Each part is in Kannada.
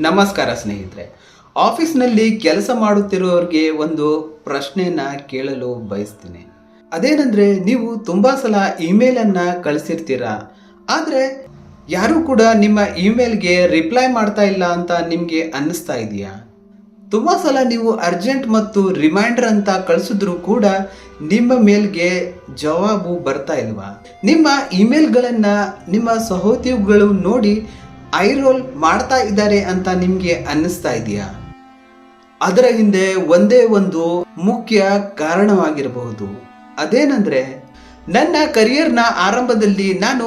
ನಮಸ್ಕಾರ ಸ್ನೇಹಿತರೆ. ಆಫೀಸ್ನಲ್ಲಿ ಕೆಲಸ ಮಾಡುತ್ತಿರುವವರಿಗೆ ಒಂದು ಪ್ರಶ್ನೆನ ಕೇಳಲು ಬಯಸ್ತೀನಿ. ಅದೇನೆಂದರೆ, ನೀವು ತುಂಬ ಸಲ ಇಮೇಲನ್ನು ಕಳಿಸಿರ್ತೀರಾ, ಆದರೆ ಯಾರೂ ಕೂಡ ನಿಮ್ಮ ಇಮೇಲ್ಗೆ ರಿಪ್ಲೈ ಮಾಡ್ತಾ ಇಲ್ಲ ಅಂತ ನಿಮಗೆ ಅನ್ನಿಸ್ತಾ ಇದೆಯಾ? ತುಂಬ ಸಲ ನೀವು ಅರ್ಜೆಂಟ್ ಮತ್ತು ರಿಮೈಂಡರ್ ಅಂತ ಕಳಿಸಿದ್ರು ಕೂಡ ನಿಮ್ಮ ಮೇಲ್ಗೆ ಜವಾಬು ಬರ್ತಾ ಇಲ್ವಾ? ನಿಮ್ಮ ಇಮೇಲ್ಗಳನ್ನು ನಿಮ್ಮ ಸಹೋದ್ಯೋಗಿಗಳು ನೋಡಿ ಐ ರೋಲ್ ಮಾಡ್ತಾ ಇದ್ದಾರೆ ಅಂತ ನಿಮಗೆ ಅನ್ನಿಸ್ತಾ ಇದೆಯಾ? ಅದರ ಹಿಂದೆ ಒಂದೇ ಒಂದು ಮುಖ್ಯ ಕಾರಣವಾಗಿರಬಹುದು. ಅದೇನೆಂದರೆ, ನನ್ನ ಕರಿಯರ್ನ ಆರಂಭದಲ್ಲಿ ನಾನು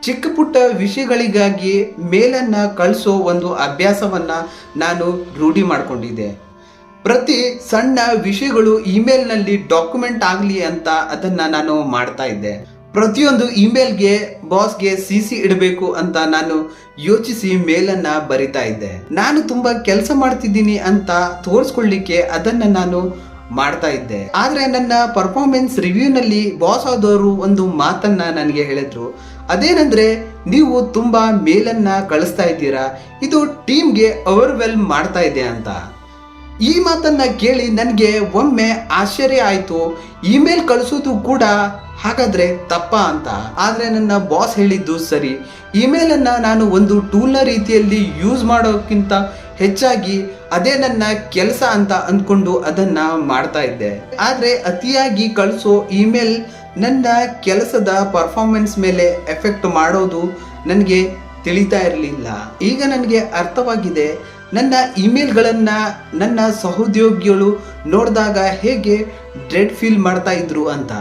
ಚಿಕ್ಕ ಪುಟ್ಟ ವಿಷಯಗಳಿಗಾಗಿ ಮೇಲನ್ನು ಕಳಿಸೋ ಒಂದು ಅಭ್ಯಾಸವನ್ನು ನಾನು ರೂಢಿ ಮಾಡಿಕೊಂಡಿದ್ದೆ. ಪ್ರತಿ ಸಣ್ಣ ವಿಷಯಗಳು ಇಮೇಲ್ನಲ್ಲಿ ಡಾಕ್ಯುಮೆಂಟ್ ಆಗಲಿ ಅಂತ ಅದನ್ನು ನಾನು ಮಾಡ್ತಾ ಇದ್ದೆ. ಪ್ರತಿಯೊಂದು ಇಮೇಲ್ಗೆ ಬಾಸ್ಗೆ CC ಇಡಬೇಕು ಅಂತ ನಾನು ಯೋಚಿಸಿ ಮೇಲನ್ನು ಬರಿತಾ ಇದ್ದೆ. ನಾನು ತುಂಬ ಕೆಲಸ ಮಾಡ್ತಿದ್ದೀನಿ ಅಂತ ತೋರಿಸ್ಕೊಳ್ಳಿಕ್ಕೆ ಅದನ್ನು ನಾನು ಮಾಡ್ತಾ ಇದ್ದೆ. ಆದರೆ ನನ್ನ ಪರ್ಫಾರ್ಮೆನ್ಸ್ ರಿವ್ಯೂನಲ್ಲಿ ಬಾಸ್ ಆದವರು ಒಂದು ಮಾತನ್ನು ನನಗೆ ಹೇಳಿದ್ರು. ಅದೇನೆಂದರೆ, ನೀವು ತುಂಬ ಮೇಲನ್ನು ಕಳಿಸ್ತಾ ಇದ್ದೀರಾ, ಇದು ಟೀಮ್ಗೆ ಓವರ್ವೆಲ್ಮ್ ಮಾಡ್ತಾ ಇದೆ ಅಂತ. ಈ ಮಾತನ್ನು ಕೇಳಿ ನನಗೆ ಒಮ್ಮೆ ಆಶ್ಚರ್ಯ ಆಯಿತು. ಇಮೇಲ್ ಕಳಿಸೋದು ಕೂಡ ಹಾಗಾದರೆ ತಪ್ಪಾ ಅಂತ. ಆದರೆ ನನ್ನ ಬಾಸ್ ಹೇಳಿದ್ದು ಸರಿ. ಇಮೇಲನ್ನು ನಾನು ಒಂದು ಟೂಲ್ನ ರೀತಿಯಲ್ಲಿ ಯೂಸ್ ಮಾಡೋಕ್ಕಿಂತ ಹೆಚ್ಚಾಗಿ ಅದೇ ನನ್ನ ಕೆಲಸ ಅಂತ ಅಂದ್ಕೊಂಡು ಅದನ್ನು ಮಾಡ್ತಾ ಇದ್ದೆ. ಆದರೆ ಅತಿಯಾಗಿ ಕಳಿಸೋ ಇಮೇಲ್ ನನ್ನ ಕೆಲಸದ ಪರ್ಫಾರ್ಮೆನ್ಸ್ ಮೇಲೆ ಎಫೆಕ್ಟ್ ಮಾಡೋದು ನನಗೆ ತಿಳಿತಾ ಇರಲಿಲ್ಲ. ಈಗ ನನಗೆ ಅರ್ಥವಾಗಿದೆ, ನನ್ನ ಇಮೇಲ್ಗಳನ್ನು ನನ್ನ ಸಹೋದ್ಯೋಗಿಗಳು ನೋಡಿದಾಗ ಹೇಗೆ ಡ್ರೆಡ್ ಫೀಲ್ ಮಾಡ್ತಾ ಇದ್ರು ಅಂತ,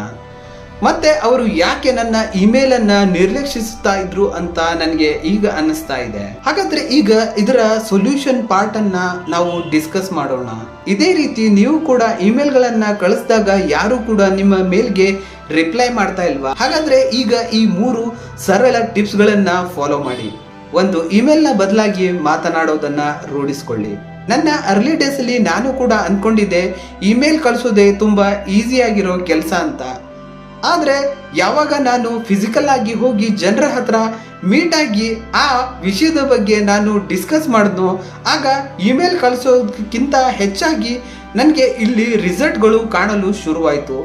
ಮತ್ತೆ ಅವರು ಯಾಕೆ ನನ್ನ ಇಮೇಲನ್ನು ನಿರ್ಲಕ್ಷಿಸ್ತಾ ಇದ್ರು ಅಂತ ನನಗೆ ಈಗ ಅನ್ನಿಸ್ತಾ ಇದೆ. ಹಾಗಾದ್ರೆ ಈಗ ಇದರ ಸೊಲ್ಯೂಷನ್ ಪಾರ್ಟ್ ಅನ್ನ ನಾವು ಡಿಸ್ಕಸ್ ಮಾಡೋಣ. ಇದೇ ರೀತಿ ನೀವು ಕೂಡ ಇಮೇಲ್ಗಳನ್ನು ಕಳಿಸಿದಾಗ ಯಾರು ಕೂಡ ನಿಮ್ಮ ಮೇಲ್ಗೆ ರಿಪ್ಲೈ ಮಾಡ್ತಾ ಇಲ್ವಾ? ಹಾಗಾದ್ರೆ ಈಗ ಈ 3 ಸರಳ ಟಿಪ್ಸ್ಗಳನ್ನ ಫಾಲೋ ಮಾಡಿ. ಒಂದು, ಇಮೇಲ್ನ ಬದಲಾಗಿ ಮಾತನಾಡೋದನ್ನ ರೂಢಿಸ್ಕೊಳ್ಳಿ. ನನ್ನ ಅರ್ಲಿ ಡೇಸ್ ಅಲ್ಲಿ ನಾನು ಕೂಡ ಅನ್ಕೊಂಡಿದ್ದೆ ಇಮೇಲ್ ಕಳಿಸೋದೇ ತುಂಬಾ ಈಸಿಯಾಗಿರೋ ಕೆಲಸ ಅಂತ. ಆದರೆ ಯಾವಾಗ ನಾನು ಫಿಸಿಕಲ್ ಆಗಿ ಹೋಗಿ ಜನರ ಹತ್ರ ಮೀಟ್ ಆಗಿ ಆ ವಿಷಯದ ಬಗ್ಗೆ ನಾನು ಡಿಸ್ಕಸ್ ಮಾಡಿದ್ನೋ, ಆಗ ಇಮೇಲ್ ಕಳಿಸೋದಕ್ಕಿಂತ ಹೆಚ್ಚಾಗಿ ನನಗೆ ಇಲ್ಲಿ ರಿಸಲ್ಟ್ಗಳು ಕಾಣಲು ಶುರುವಾಯಿತು.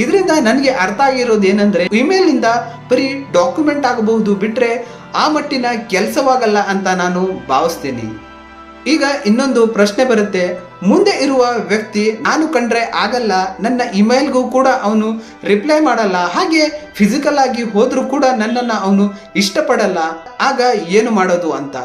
ಇದರಿಂದ ನನಗೆ ಅರ್ಥ ಆಗಿರೋದು ಏನಂದರೆ, ಇಮೇಲಿಂದ ಬರೀ ಡಾಕ್ಯುಮೆಂಟ್ ಆಗಬಹುದು ಬಿಟ್ಟರೆ ಆ ಮಟ್ಟಿನ ಕೆಲಸವಾಗಲ್ಲ ಅಂತ ನಾನು ಭಾವಿಸ್ತೀನಿ. ಈಗ ಇನ್ನೊಂದು ಪ್ರಶ್ನೆ ಬರುತ್ತೆ, ಮುಂದೆ ಇರುವ ವ್ಯಕ್ತಿ ನಾನು ಕಂಡ್ರೆ ಆಗಲ್ಲ, ನನ್ನ ಇಮೇಲ್ಗೂ ಕೂಡ ಅವನು ರಿಪ್ಲೈ ಮಾಡಲ್ಲ, ಹಾಗೆ ಫಿಸಿಕಲ್ ಆಗಿ ಹೋದ್ರೂ ಕೂಡ ನನ್ನನ್ನು ಅವನು ಇಷ್ಟಪಡಲ್ಲ, ಆಗ ಏನು ಮಾಡೋದು ಅಂತ.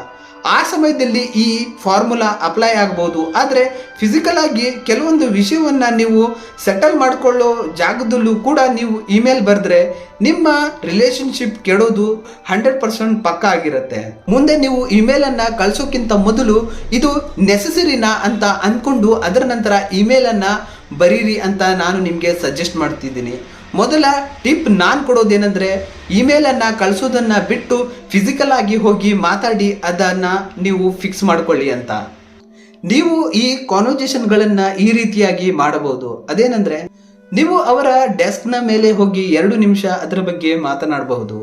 ಆ ಸಮಯದಲ್ಲಿ ಈ ಫಾರ್ಮುಲಾ ಅಪ್ಲೈ ಆಗ್ಬೋದು. ಆದರೆ ಫಿಸಿಕಲ್ ಆಗಿ ಕೆಲವೊಂದು ವಿಷಯವನ್ನು ನೀವು ಸೆಟಲ್ ಮಾಡಿಕೊಳ್ಳೋ ಜಾಗದಲ್ಲೂ ಕೂಡ ನೀವು ಇಮೇಲ್ ಬರೆದ್ರೆ ನಿಮ್ಮ ರಿಲೇಶನ್ಶಿಪ್ ಕೆಡೋದು 100% ಪಕ್ಕ ಆಗಿರುತ್ತೆ. ಮುಂದೆ ನೀವು ಇಮೇಲನ್ನು ಕಳಿಸೋಕ್ಕಿಂತ ಮೊದಲು ಇದು ನೆಸೆಸರಿನಾ ಅಂತ ಅಂದ್ಕೊಂಡು ಅದರ ನಂತರ ಇಮೇಲನ್ನು ಬರೀರಿ ಅಂತ ನಾನು ನಿಮಗೆ ಸಜೆಸ್ಟ್ ಮಾಡ್ತಿದ್ದೀನಿ. ಮೊದಲ ಟಿಪ್ ನಾನು ಕೊಡೋದೇನೆಂದರೆ, ಇಮೇಲನ್ನು ಕಳಿಸೋದನ್ನು ಬಿಟ್ಟು ಫಿಸಿಕಲ್ ಆಗಿ ಹೋಗಿ ಮಾತಾಡಿ ಅದನ್ನು ನೀವು ಫಿಕ್ಸ್ ಮಾಡ್ಕೊಳ್ಳಿ ಅಂತ. ನೀವು ಈ ಕಾನ್ವರ್ಸೇಷನ್ಗಳನ್ನು ಈ ರೀತಿಯಾಗಿ ಮಾಡಬಹುದು. ಅದೇನೆಂದರೆ, ನೀವು ಅವರ ಡೆಸ್ಕ್ನ ಮೇಲೆ ಹೋಗಿ 2 ನಿಮಿಷ ಅದರ ಬಗ್ಗೆ ಮಾತನಾಡಬಹುದು.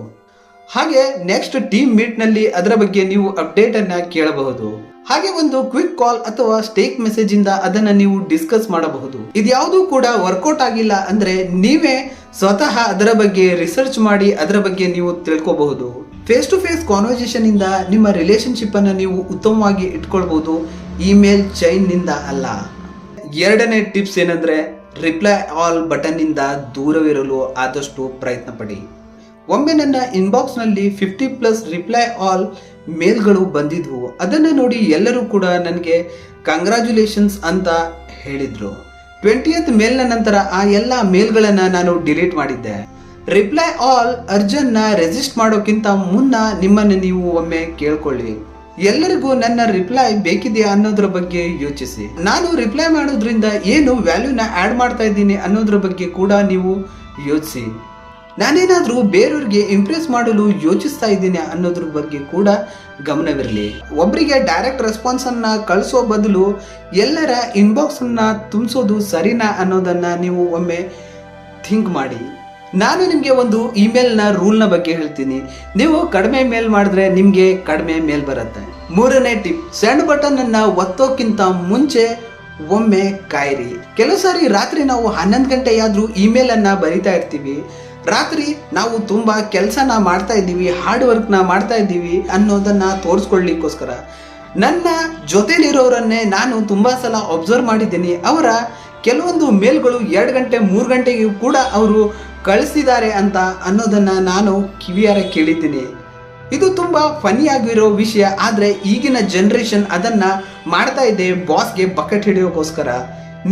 ಹಾಗೆ ನೆಕ್ಸ್ಟ್ ಟೀಮ್ ಮೀಟ್ನಲ್ಲಿ ಅದರ ಬಗ್ಗೆ ನೀವು ಅಪ್ಡೇಟನ್ನು ಕೇಳಬಹುದು. ಹಾಗೆ ಒಂದು ಕ್ವಿಕ್ ಕಾಲ್ ಅಥವಾ ಸ್ಟೇಕ್ ಮೆಸೇಜ್ ಇಂದ ಅದನ್ನ ನೀವು ಡಿಸ್ಕಸ್ ಮಾಡಬಹುದು. ಇದ್ಯಾವುದೂ ಕೂಡ ವರ್ಕೌಟ್ ಆಗಿಲ್ಲ ಅಂದ್ರೆ ನೀವೇ ಸ್ವತಃ ಅದರ ಬಗ್ಗೆ ರಿಸರ್ಚ್ ಮಾಡಿ ಅದರ ಬಗ್ಗೆ ನೀವು ತಿಳ್ಕೋಬಹುದು. ಫೇಸ್ ಟು ಫೇಸ್ ಕಾನ್ವರ್ಸೇಷನ್ ಇಂದ ನಿಮ್ಮ ರಿಲೇಶನ್ಶಿಪ್ ಅನ್ನು ನೀವು ಉತ್ತಮವಾಗಿ ಇಟ್ಕೊಳ್ಬಹುದು, ಇಮೇಲ್ ಚೈನ್ ನಿಂದ ಅಲ್ಲ. 2ನೇ ಟಿಪ್ಸ್ ಏನಂದ್ರೆ, ರಿಪ್ಲೈ ಆಲ್ ಬಟನ್ ಇಂದ ದೂರವಿರಲು ಆದಷ್ಟು ಪ್ರಯತ್ನ ಪಡಿ. ಒಮ್ಮೆ ನನ್ನ ಇನ್ಬಾಕ್ಸ್ನಲ್ಲಿ 50+ ರಿಪ್ಲೈ ಆಲ್ ಮೇಲ್ಗಳು ಬಂದಿದ್ವು. ಅದನ್ನು ನೋಡಿ ಎಲ್ಲರೂ ಕೂಡ ನನಗೆ ಕಂಗ್ರ್ಯಾಚುಲೇಷನ್ಸ್ ಅಂತ ಹೇಳಿದ್ರು. 20th ಮೇಲ್ನ ನಂತರ ಆ ಎಲ್ಲ ಮೇಲ್ಗಳನ್ನು ನಾನು ಡಿಲೀಟ್ ಮಾಡಿದ್ದೆ. ರಿಪ್ಲೈ ಆಲ್ ಅರ್ಜನ್ನ ರೆಜಿಸ್ಟ್ ಮಾಡೋಕ್ಕಿಂತ ಮುನ್ನ ನಿಮ್ಮನ್ನು ನೀವು ಒಮ್ಮೆ ಕೇಳ್ಕೊಳ್ಳಿ, ಎಲ್ಲರಿಗೂ ನನ್ನ ರಿಪ್ಲೈ ಬೇಕಿದೆಯಾ ಅನ್ನೋದ್ರ ಬಗ್ಗೆ ಯೋಚಿಸಿ. ನಾನು ರಿಪ್ಲೈ ಮಾಡೋದ್ರಿಂದ ಏನು ವ್ಯಾಲ್ಯೂನ ಆ್ಯಡ್ ಮಾಡ್ತಾ ಇದ್ದೀನಿ ಅನ್ನೋದ್ರ ಬಗ್ಗೆ ಕೂಡ ನೀವು ಯೋಚಿಸಿ. ನಾನೇನಾದರೂ ಬೇರೆಯವ್ರಿಗೆ ಇಂಪ್ರೆಸ್ ಮಾಡಲು ಯೋಚಿಸ್ತಾ ಇದ್ದೀನಿ ಅನ್ನೋದ್ರ ಬಗ್ಗೆ ಕೂಡ ಗಮನವಿರಲಿ. ಒಬ್ಬರಿಗೆ ಡೈರೆಕ್ಟ್ ರೆಸ್ಪಾನ್ಸನ್ನು ಕಳಿಸೋ ಬದಲು ಎಲ್ಲರ ಇನ್ಬಾಕ್ಸನ್ನು ತುಂಬಿಸೋದು ಸರಿನಾ ಅನ್ನೋದನ್ನು ನೀವು ಒಮ್ಮೆ ಥಿಂಕ್ ಮಾಡಿ. ನಾನು ನಿಮಗೆ ಒಂದು ಇಮೇಲ್ನ ರೂಲ್ನ ಬಗ್ಗೆ ಹೇಳ್ತೀನಿ. ನೀವು ಕಡಿಮೆ ಮೇಲ್ ಮಾಡಿದ್ರೆ ನಿಮಗೆ ಕಡಿಮೆ ಮೇಲ್ ಬರುತ್ತೆ. ಮೂರನೇ ಟಿಪ್, ಸೆಂಡ್ ಬಟನ್ ಅನ್ನ ಒತ್ತೋಕ್ಕಿಂತ ಮುಂಚೆ ಒಮ್ಮೆ ಕಾಯಿರಿ. ಕೆಲವು ಸಾರಿ ರಾತ್ರಿ ನಾವು 11 ಗಂಟೆಯಾದ್ರೂ ಇಮೇಲ್ ಅನ್ನ ಬರಿತಾ ಇರ್ತೀವಿ. ರಾತ್ರಿ ನಾವು ತುಂಬಾ ಕೆಲಸನ ಮಾಡ್ತಾ ಇದ್ದೀವಿ, ಹಾರ್ಡ್ ವರ್ಕ್ನ ಮಾಡ್ತಾ ಇದ್ದೀವಿ ಅನ್ನೋದನ್ನ ತೋರಿಸ್ಕೊಳ್ಳಿಕ್ಕೋಸ್ಕರ ನನ್ನ ಜೊತೆಲಿರೋರನ್ನೇ ನಾನು ತುಂಬಾ ಸಲ ಅಬ್ಸರ್ವ್ ಮಾಡಿದ್ದೀನಿ. ಅವರ ಕೆಲವೊಂದು ಮೇಲ್ಗಳು 2 ಗಂಟೆ 3 ಗಂಟೆಗೂ ಕೂಡ ಅವರು ಕಳಿಸಿದ್ದಾರೆ ಅಂತ ಅನ್ನೋದನ್ನ ನಾನು ಕಿವಿಯಾರ ಕೇಳಿದ್ದೀನಿ. ಇದು ತುಂಬಾ ಫನಿ ಆಗಿರೋ ವಿಷಯ, ಆದರೆ ಈಗಿನ ಜನರೇಷನ್ ಅದನ್ನ ಮಾಡ್ತಾ ಇದೆ ಬಾಸ್ಗೆ ಬಕೆಟ್ ಹಿಡಿಯೋಕ್ಕೋಸ್ಕರ.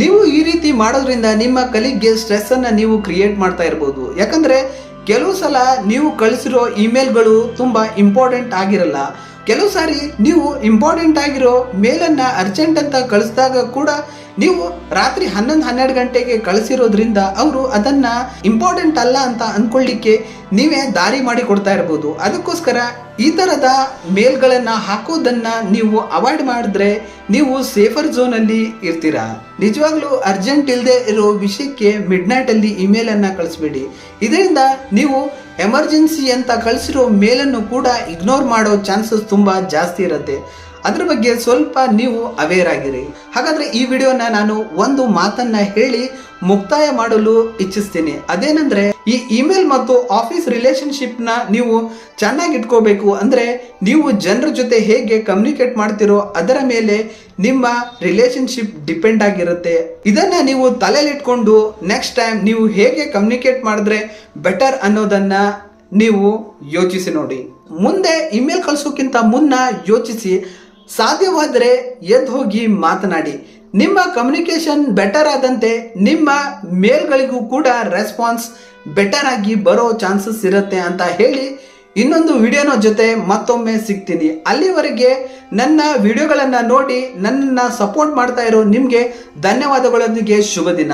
ನೀವು ಈ ರೀತಿ ಮಾಡೋದ್ರಿಂದ ನಿಮ್ಮ ಕಲೀಗ್ಗೆ ಸ್ಟ್ರೆಸ್ ಅನ್ನ ನೀವು ಕ್ರಿಯೇಟ್ ಮಾಡ್ತಾ ಇರ್ಬೋದು. ಯಾಕಂದ್ರೆ ಕೆಲವು ಸಲ ನೀವು ಕಳಿಸಿರೋ ಇಮೇಲ್ಗಳು ತುಂಬಾ ಇಂಪಾರ್ಟೆಂಟ್ ಆಗಿರಲ್ಲ. ಕೆಲವು ಸಾರಿ ನೀವು ಇಂಪಾರ್ಟೆಂಟ್ ಆಗಿರೋ ಮೇಲನ್ನ ಅರ್ಜೆಂಟ್ ಅಂತ ಕಳಿಸಿದಾಗ ಕೂಡ ನೀವು ರಾತ್ರಿ 11-12 ಗಂಟೆಗೆ ಕಳಿಸಿರೋದ್ರಿಂದ ಅವರು ಅದನ್ನ ಇಂಪಾರ್ಟೆಂಟ್ ಅಲ್ಲ ಅಂತ ಅನ್ಕೊಳ್ಳಿಕ್ಕೆ ನೀವೇ ದಾರಿ ಮಾಡಿ ಕೊಡ್ತಾ ಇರ್ಬೋದು. ಅದಕ್ಕೋಸ್ಕರ ಈ ತರದ ಮೇಲ್ಗಳನ್ನ ಹಾಕೋದನ್ನ ನೀವು ಅವಾಯ್ಡ್ ಮಾಡಿದ್ರೆ ನೀವು ಸೇಫರ್ ಝೋನ್ ಅಲ್ಲಿ ಇರ್ತೀರಾ. ನಿಜವಾಗ್ಲೂ ಅರ್ಜೆಂಟ್ ಇಲ್ಲದೆ ಇರೋ ವಿಷಯಕ್ಕೆ ಮಿಡ್ ನೈಟ್ ಅಲ್ಲಿ ಇಮೇಲ್ ಅನ್ನ ಕಳಿಸ್ಬೇಡಿ. ಇದರಿಂದ ನೀವು ಎಮರ್ಜೆನ್ಸಿ ಅಂತ ಕಳಿಸಿರೋ ಮೇಲನ್ನು ಕೂಡ ಇಗ್ನೋರ್ ಮಾಡೋ ಚಾನ್ಸಸ್ ತುಂಬಾ ಜಾಸ್ತಿ ಇರುತ್ತೆ. ಅದ್ರ ಬಗ್ಗೆ ಸ್ವಲ್ಪ ನೀವು ಅವೇರ್ ಆಗಿರಿ. ಹಾಗಾದ್ರೆ ಈ ವಿಡಿಯೋನ ನಾನು ಒಂದು ಮಾತನ್ನ ಹೇಳಿ ಮುಕ್ತಾಯ ಮಾಡಲು ಇಚ್ಛಿಸ್ತೀನಿ. ಅದೇನಂದ್ರೆ, ಈ ಇಮೇಲ್ ಮತ್ತು ಆಫೀಸ್ ರಿಲೇಶನ್ಶಿಪ್ ನ ನೀವು ಚೆನ್ನಾಗಿ ಇಟ್ಕೋಬೇಕು. ಅಂದ್ರೆ ನೀವು ಜನರ ಜೊತೆ ಹೇಗೆ ಕಮ್ಯುನಿಕೇಟ್ ಮಾಡ್ತಿರೋ ಅದರ ಮೇಲೆ ನಿಮ್ಮ ರಿಲೇಶನ್ಶಿಪ್ ಡಿಪೆಂಡ್ ಆಗಿರುತ್ತೆ. ಇದನ್ನ ನೀವು ತಲೆಯಲ್ಲಿಟ್ಕೊಂಡು ನೆಕ್ಸ್ಟ್ ಟೈಮ್ ನೀವು ಹೇಗೆ ಕಮ್ಯುನಿಕೇಟ್ ಮಾಡಿದ್ರೆ ಬೆಟರ್ ಅನ್ನೋದನ್ನ ನೀವು ಯೋಚಿಸಿ ನೋಡಿ. ಮುಂದೆ ಇಮೇಲ್ ಕಳಿಸೋಕ್ಕಿಂತ ಮುನ್ನ ಯೋಚಿಸಿ, ಸಾಧ್ಯವಾದರೆ ಎದ್ದು ಹೋಗಿ ಮಾತನಾಡಿ. ನಿಮ್ಮ ಕಮ್ಯುನಿಕೇಶನ್ ಬೆಟರ್ ಆದಂತೆ ನಿಮ್ಮ ಮೇಲ್ಗಳಿಗೂ ಕೂಡ ರೆಸ್ಪಾನ್ಸ್ ಬೆಟರ್ ಆಗಿ ಬರೋ ಚಾನ್ಸಸ್ ಇರುತ್ತೆ ಅಂತ ಹೇಳಿ ಇನ್ನೊಂದು ವಿಡಿಯೋನ ಜೊತೆ ಮತ್ತೊಮ್ಮೆ ಸಿಗ್ತೀನಿ. ಅಲ್ಲಿವರೆಗೆ ನನ್ನ ವಿಡಿಯೋಗಳನ್ನು ನೋಡಿ ನನ್ನನ್ನು ಸಪೋರ್ಟ್ ಮಾಡ್ತಾ ಇರೋ ನಿಮಗೆ ಧನ್ಯವಾದಗಳೊಂದಿಗೆ ಶುಭ ದಿನ.